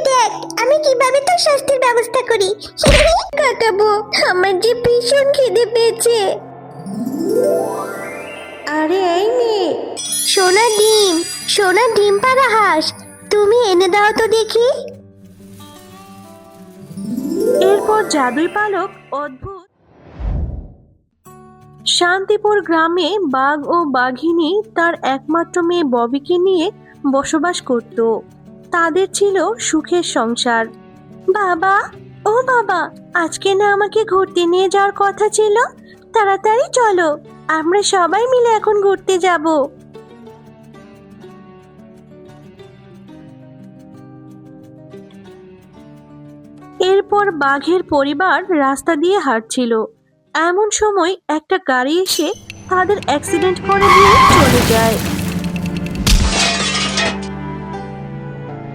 দেখ আমি কিভাবে তোর শাস্তির ব্যবস্থা করি। কাটাবো, আমার যে ভীষণ খিদে পেয়েছে। আরে এই মেয়ে, সোনা ডিম পাড়া হাঁস, তুমি এনে দাও তো দেখি। এরপর জাদুই পালক অদ্ভুত শান্তিপুর গ্রামে বাঘ ও বাঘিনী তার একমাত্র মেয়ে ববিকে নিয়ে বসবাস করত। তাদের ছিল সুখের সংসার। বাবা, ও বাবা, আজকে না আমাকে ঘুরতে নিয়ে যাওয়ার কথা ছিল? তাড়াতাড়ি চলো, আমরা সবাই মিলে এখন ঘুরতে যাব। এরপর বাঘের পরিবার রাস্তা দিয়ে হাঁটছিল। এমন সময় একটা গাড়ি এসে তাদের অ্যাক্সিডেন্ট করে দিয়ে চলে যায়।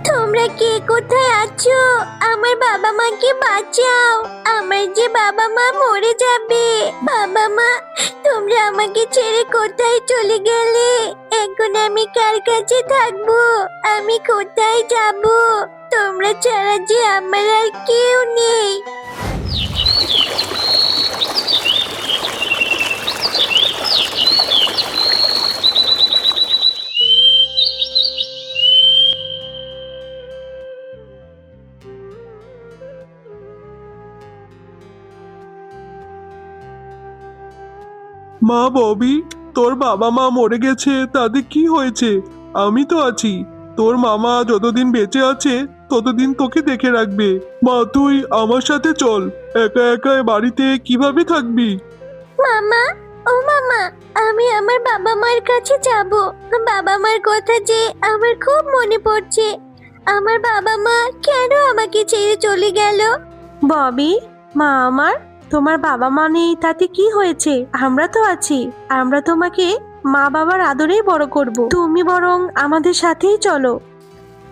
তোমরা কে কোথায় আছো? আমার বাবা মাকে বাঁচাও, আমার যে বাবা মা মরে যাবে। বাবা মা, তোমরা আমাকে ছেড়ে কোথায় চলে গেলে? এখন আমি কার কাছে থাকবো? আমি কোথায় যাব? তোমরা ছাড়া যে আমার আর কেউ নেই। মা ববি, তোর বাবা মা মরে গেছে, তাদের কি হয়েছে? আমি তো আছি। তোর মামা যতদিন বেঁচে আছে ততদিন তোকে দেখে রাখবে। মা, তুই আমার সাথে চল। একা একা এ বাড়িতে কিভাবে থাকবি? মামা, ও মামা, আমি আমার বাবা মার কাছে যাব। বাবা মার কথা যে আমার খুব মনে পড়ছে। আমার বাবা মা কেন আমাকে ছেড়ে চলে গেল? ববি, মা আমার, তোমার বাবা মা নেই তাতে কি হয়েছে? আমরা তো আছি। আমরা তোমাকে মা বাবার আদরেই বড় করব। তুমি বরং আমাদের সাথেই চলো।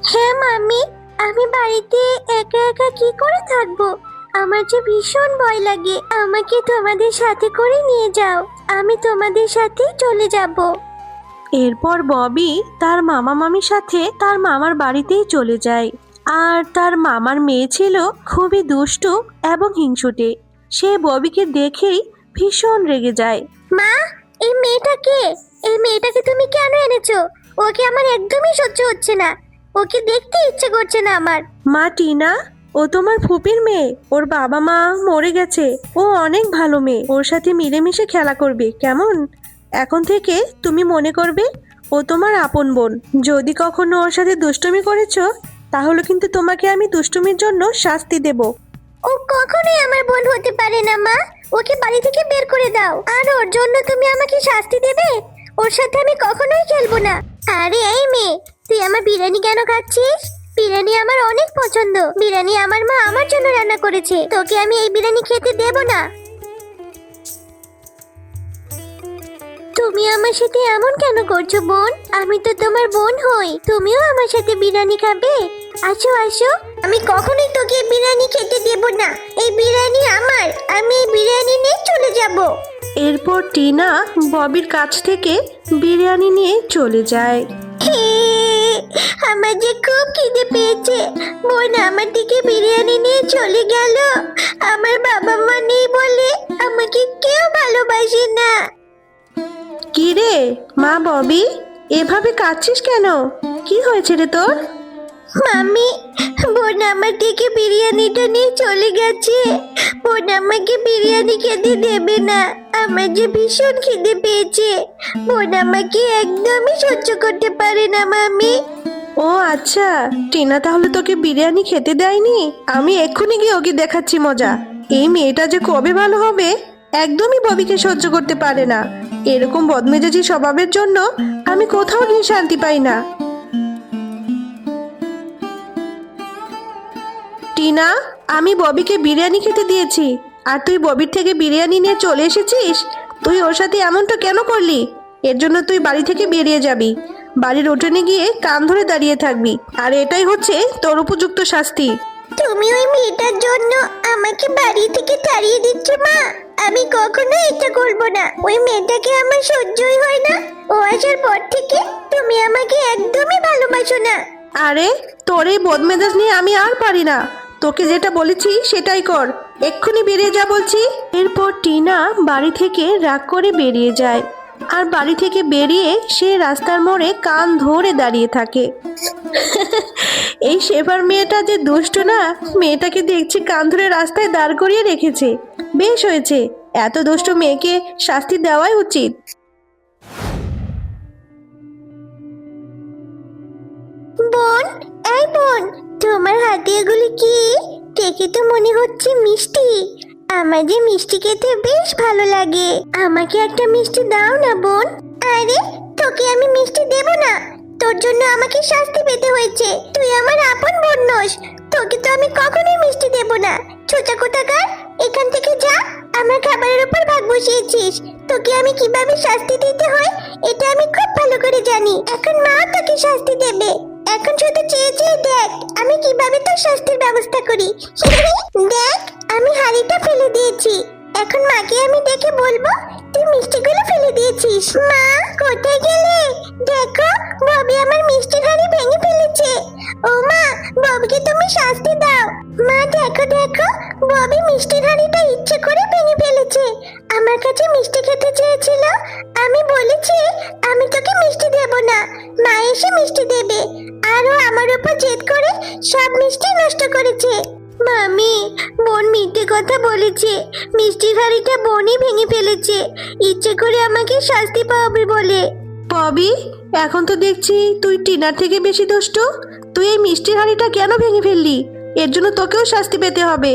হ্যাঁ মামি, আমি বাড়িতে একা একা কি করে থাকবো? আমার যে ভীষণ ভয় লাগে। আমাকে তোমাদের সাথে করে নিয়ে যাও, আমি তোমাদের সাথেই চলে যাব। এরপর ববি তার মামা মামির সাথে তার মামার বাড়িতেই চলে যায়। আর তার মামার মেয়ে ছিল খুবই দুষ্টু এবং হিংসুটে। সে ববিকে দেখেই ভীষণ রেগে যায়। মা, এই মেয়েটাকে তুমি কেন এনেছো? ওকে আমার একদমই সহ্য হচ্ছে না। ওকে দেখতে ইচ্ছে করছে না আমার। মা টিনা, ও তোমার ফুপির মেয়ে। ওর বাবা মা মরে গেছে। ও অনেক ভালো মেয়ে। ওর সাথে মিলেমিশে খেলা করবে, কেমন? এখন থেকে তুমি মনে করবে ও তোমার আপন বোন। যদি কখনো ওর সাথে দুষ্টুমি করেছো তাহলে কিন্তু তোমাকে আমি দুষ্টুমির জন্য শাস্তি দেব। ও কখনোই আমার বোন হতে পারে না মা। ওকে বাড়ি থেকে বের করে দাও। আর ওর জন্য তুমি আমাকে শাস্তি দেবে? ওর সাথে আমি কখনোই খেলবো না। আরে এই মেয়ে, তুই আমার বিরিয়ানি কেন খাচ্ছিস? বিরিয়ানি আমার অনেক পছন্দ। বিরিয়ানি আমার মা আমার জন্য রান্না করেছে। তোকে আমি এই বিরিয়ানি খেতে দেব না। তুমি আমার সাথে এমন কেন করছো বোন? আমি তো তোমার বোন হই। তুমিও আমার সাথে বিরিয়ানি খাবে? আসো আসো, আমি কখনোই তোকে বিরিয়ানি খেতে দেব না। এই বিরিয়ানি আমার, আমি এই বিরিয়ানি নিয়ে চলে যাব। এরপর টিনা ববির কাছ থেকে বিরিয়ানি নিয়ে চলে যায়। আমার যে খুব খিদে পেয়েছে। বোন আমার দিকে বিরিয়ানি নিয়ে চলে গেল। আমার বাবা মা নেই বলে আমাকে কেউ ভালোবাসে না। কি রে মা ববি, এভাবে কাঁদছিস কেন? কি হয়েছে রে তোর? মামি, বোন আমার থেকে বিরিয়ানিটা নিয়ে চলে গেছে। বোন আমাকে বিরিয়ানি খেতে দেবে না। আমার যে ভীষণ খিদে পেয়েছে। বোন আমাকে একদমই সহ্য করতে পারে না মামি। ও আচ্ছা, টিনা তাহলে তোকে বিরিয়ানি খেতে দেয়নি? আমি এক্ষুনি গিয়ে ওকে দেখাচ্ছি মজা। এই মেয়েটা যে কবে ভালো হবে, একদমই ববিকে সহ্য করতে পারে না। এরকম বদমেজাজি স্বভাবের জন্য আমি কোথাও গিয়ে শান্তি পাই না। টিনা, আমি ববিকে বিরিয়ানি খেতে দিয়েছি, আর তুই ববির থেকে বিরিয়ানি নিয়ে চলে এসেছিস। তুই ওর সাথে এমনটা কেন করলি? এর জন্য তুই বাড়ি থেকে বেরিয়ে যাবি। বাড়ির উঠোনে গিয়ে কান ধরে দাঁড়িয়ে থাকবি। আর এটাই হচ্ছে তোর উপযুক্ত শাস্তি। তুমি ওই মেয়েটার জন্য আমাকে বাড়ি থেকে তাড়িয়ে দিচ্ছ মা। আমি কখনো এটা করব না। ওই মেয়েটাকে আমার সহ্যই হয় না। ও আসার পর থেকে তুমি আমাকে একদমই ভালোবাসো না। আরে তোর এই বদমেজাজ নিয়ে আমি আর পারি না। তোকে যেটা বলেছি সেটাই কর, এক্ষুনি বেরিয়ে যা বলছি। এরপর টিনা বাড়ি থেকে রাগ করে বেরিয়ে যায়, আর বাড়ি থেকে বেরিয়ে সে রাস্তার মোড়ে কান ধরে দাঁড়িয়ে থাকে। এই শেফার মেয়েটা যে দুষ্ট না, মেয়েটাকে দেখছি কান ধরে রাস্তায় দাঁড় করিয়ে রেখেছে। বেশ হয়েছে, এত দুষ্ট মেয়েকে শাস্তি দেওয়াই উচিত। বোন, এই বোন, তোমার হাতে এগুলি কি? দেখে তো মনে হচ্ছে মিষ্টি। আমার যে মিষ্টি খেতে বেশ ভালো লাগে, আমাকে একটা মিষ্টি দাও না বোন। আরে তোকে আমি মিষ্টি দেব না, তোর জন্য আমাকে শাস্তি পেতে হয়েছে। তুই আমার আপন বোন নস, তোকে তো আমি কখনোই মিষ্টি দেব না। ছোটা কোথাকার, এখান থেকে যা। আমার খাবারের উপর ভাগ বসিয়েছিস, তোকে আমি কিভাবে শাস্তি দিতে হয় এটা আমি খুব ভালো করে জানি। এখন মা তোকে শাস্তি দেবে, এখন শুধু চেয়ে চেয়ে দেখ আমি কিভাবে তোর শাস্তির ব্যবস্থা করি। দেখ, আমি হাঁড়িটা ফেলে দিয়েছি, এখন মাকে আমি ডেকে বলবো তুই মিষ্টিগুলো ফেলে দিয়েছিস। মা, কোথায় গেলে? দেখো, ববি আমার মিষ্টির হাঁড়ি ভেঙে ফেলেছে। ও মা, ববিকে তুমি শাস্তি দাও। মা দেখো দেখো, ববি মিষ্টির হাঁড়িটা ইচ্ছে করে ভেঙে ফেলেছে। আমার কাছে মিষ্টি খেতে চেয়েছিল, আমি বলেছি আমি তোকে মিষ্টি দেব না, মা এসে মিষ্টি দেবে। আর ও আমার উপর জেদ করে সব মিষ্টি নষ্ট করেছে। মামি, বোন মিথ্যে কথা বলেছে, মিষ্টির হাঁড়িটা বোনই ভেঙে ফেলেছে, ইচ্ছে করে আমাকে শাস্তি পাওয়াবে বলে। ববি, এখন তো দেখছি তুই টিনার থেকে বেশি দুষ্ট। তুই এই মিষ্টির হাঁড়িটা কেন ভেঙে ফেললি? এর জন্য তোকেও শাস্তি পেতে হবে।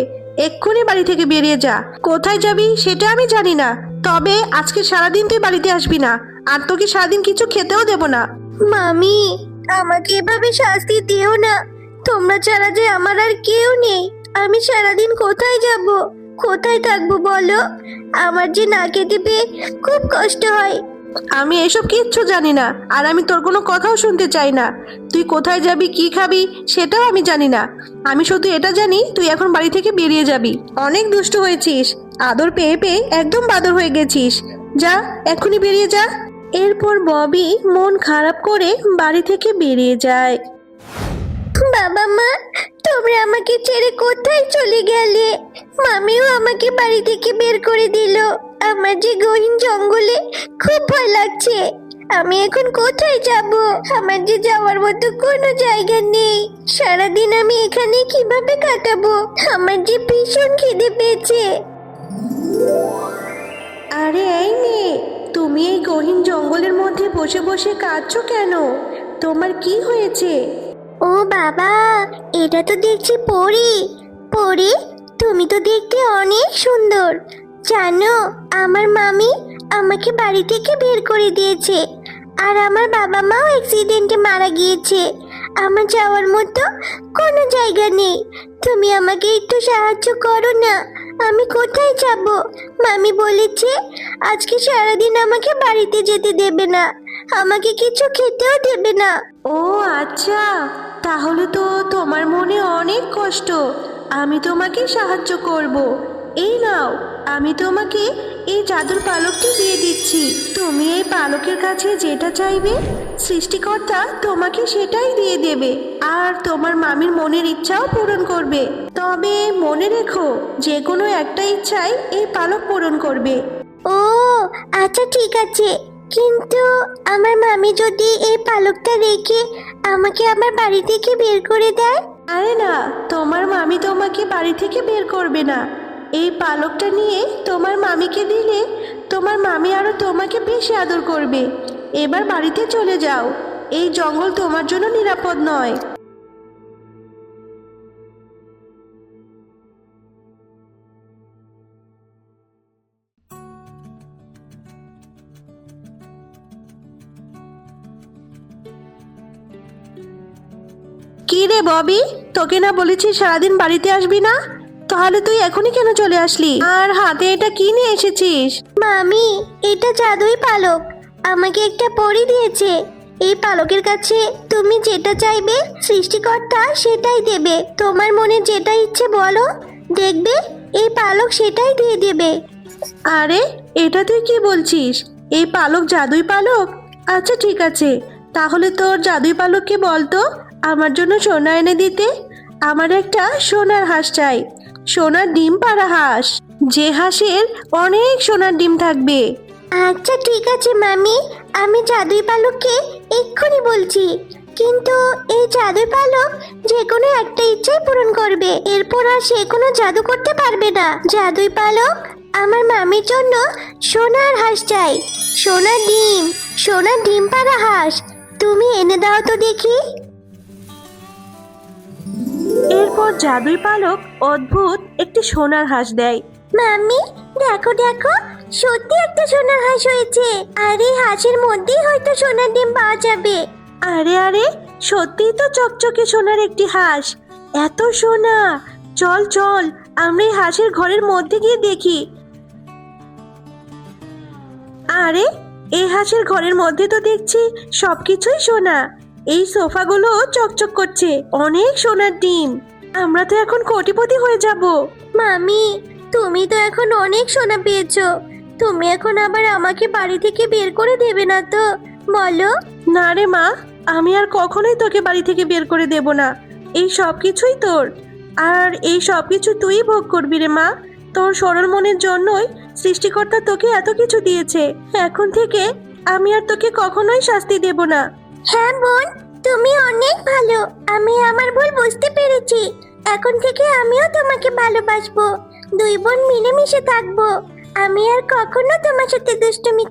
এক্ষুনি বাড়ি থেকে বেরিয়ে যা। কোথায় যাবি সেটা আমি জানি না, তবে আজকে সারাদিন তুই বাড়িতে আসবি না, আর তোকে সারাদিন কিছু খেতেও দেব না। মামি, আমাকে এভাবে শাস্তি দিও না, তোমরা ছাড়া যে আমার আর কেউ নেই। আমি সারাদিন কোথায় যাব, কোথায় থাকবো বলো? আমার যে না খেতে পেয়ে খুব কষ্ট হয়। আমি এসব কিচ্ছু জানি না, আর আমি তোর কোনো কথাও শুনতে চাই না। তুই কোথায় যাবি, কি খাবি সেটাও আমি জানি না। আমি শুধু এটা জানি তুই এখন বাড়ি থেকে বেরিয়ে যাবি। অনেক দুষ্ট হয়েছিস, আদর পেয়ে পেয়ে একদম বাদর হয়ে গেছিস। যা, এক্ষুনি বেরিয়ে যা। এরপর ববি মন খারাপ করে বাড়ি থেকে বেরিয়ে যায়। বাবা মা, তোমরা আমাকে ছেড়ে কোথায় চলে গেলে? মামিও আমাকে বাড়ি থেকে বের করে দিল। আমার যে গহীন জঙ্গলে খুব ভয় লাগছে। আমি এখন কোথায় যাব? আমার যে যাওয়ার মতো কোনো জায়গা নেই। সারাদিন আমি এখানে কিভাবে কাটাবো? আমার যে ভীষণ খিদে পেয়েছে। আরে এই মেয়ে, তুমি এই গহীন জঙ্গলের মধ্যে বসে বসে কাঁদছো কেন? তোমার কি হয়েছে? ও বাবা, এটা তো দেখছি পরী। পরী, তুমি তো দেখতে অনেক সুন্দর। জানো, আমার মামি আমাকে বাড়ি থেকে বের করে দিয়েছে, আর আমার বাবা মাও অ্যাক্সিডেন্টে মারা গিয়েছে। আমার যাওয়ার মতো কোনো জায়গা নেই। তুমি আমাকে একটু সাহায্য করো না, আমি কোথায় যাব? মামি বলেছে আজকে সারাদিন আমাকে বাড়িতে যেতে দেবে না, আমাকে কিছু খেতেও দেবে না। ও আচ্ছা, তাহলে তো তোমার মনে অনেক কষ্ট। আমি তোমাকে সাহায্য করব। এই নাও, আমি তোমাকে এই জাদুর পালকটি দিয়ে দিচ্ছি। তুমি এই পালকের কাছে যেটা চাইবে, সৃষ্টিকর্তা তোমাকে সেটাই দিয়ে দেবে, আর তোমার মামির মনের ইচ্ছাও পূরণ করবে। তবে মনে রেখো, যে কোনো একটা ইচ্ছাই এই পালক পূরণ করবে। ও আচ্ছা, ঠিক আছে, কিন্তু আমার মামি যদি এই পালকটা রেখে আমাকে আমার বাড়ি থেকে বের করে দেয়? আরে না, তোমার মামি তোমাকে বাড়ি থেকে বের করবে না। এই পালকটা নিয়ে তোমার মামিকে দিলে তোমার মামি আরো তোমাকে বেশি আদর করবে। এবার বাড়িতে চলে যাও, এই জঙ্গল তোমার জন্য নিরাপদ নয়। কি রে ববি, তোকে না বলেছি সারাদিন বাড়িতে আসবি না? তাহলে তুই এখনই কেন চলে আসলি? আর হাতে এটা কি নিয়ে এসেছিস? মামি, এটা জাদুই পালক, আমাকে একটা পরী দিয়েছে। এই পালকের কাছে তুমি যেটা চাইবে সৃষ্টিকর্তা সেটাই দেবে। তোমার মনে যেটা ইচ্ছে বলো, দেখবে এই পালক সেটাই দিয়ে দেবে। আরে, এটা তুই কি বলছিস? এই পালক জাদুই পালক? আচ্ছা ঠিক আছে, তাহলে তোর জাদুই পালককে বলতো আমার জন্য সোনা এনে দিতে? আমার একটা সোনার হাঁস চাই, সোনার ডিম পাড়া হাঁস, যে হাঁসের অনেক সোনার ডিম থাকবে। আচ্ছা ঠিক আছে মামি, আমি জাদুই পালককে এক্ষুনি বলছি। কিন্তু এই জাদুই পালক যে কোনো একটা ইচ্ছাই পূরণ করবে, এরপর আর সে কোনো জাদু করতে পারবে না। জাদুই পালক, আমার মামির জন্য সোনার হাঁস চাই, সোনার ডিম পাড়া হাঁস, তুমি এনে দাও তো দেখি। এরপর জাদুই পালক অদ্ভুত একটি সোনার হাঁস দেয়। মাম্মি দেখো দেখো, সত্যি একটা সোনার হাঁস হয়েছে, আর এই হাঁসের মধ্যেই হয়তো সোনার ডিম পাওয়া যাবে। আরে আরে, সত্যিই তো চকচকে সোনার একটি হাঁস, এত সোনা! চল চল, আমরা এই হাঁসের ঘরের মধ্যে গিয়ে দেখি। আরে, এই হাঁসের ঘরের মধ্যে তো দেখছি সবকিছুই সোনা। এই সোফাগুলো চকচক করছে, অনেক সোনার ডিম। আমরা তো এখন কোটিপতি হয়ে যাব। মামি, তুমি তো এখন অনেক সোনা পেয়েছো, তুমি এখন আবার আমাকে বাড়ি থেকে বের করে দেবে না তো, বলো? না রে মা, আমি আর কখনোই তোকে বাড়ি থেকে বের করে দেব না। এই সব কিছুই তোর, আর এই সব কিছু তুই ভোগ করবি রে মা। তোর সরল মনের জন্যই সৃষ্টিকর্তা তোকে এত কিছু দিয়েছে। এখন থেকে আমি আর তোকে কখনোই শাস্তি দেব না। হ্যাঁ বোন, তুমি অনেক ভালো, আমি আমার ভুল বুঝতে পেরেছি। এখন থেকে আমিও তোমাকে ভালোবাসবো, দুই বোন মিলেমিশে থাকবো। আমি আর কখনো তোমার সাথে দুষ্টুমি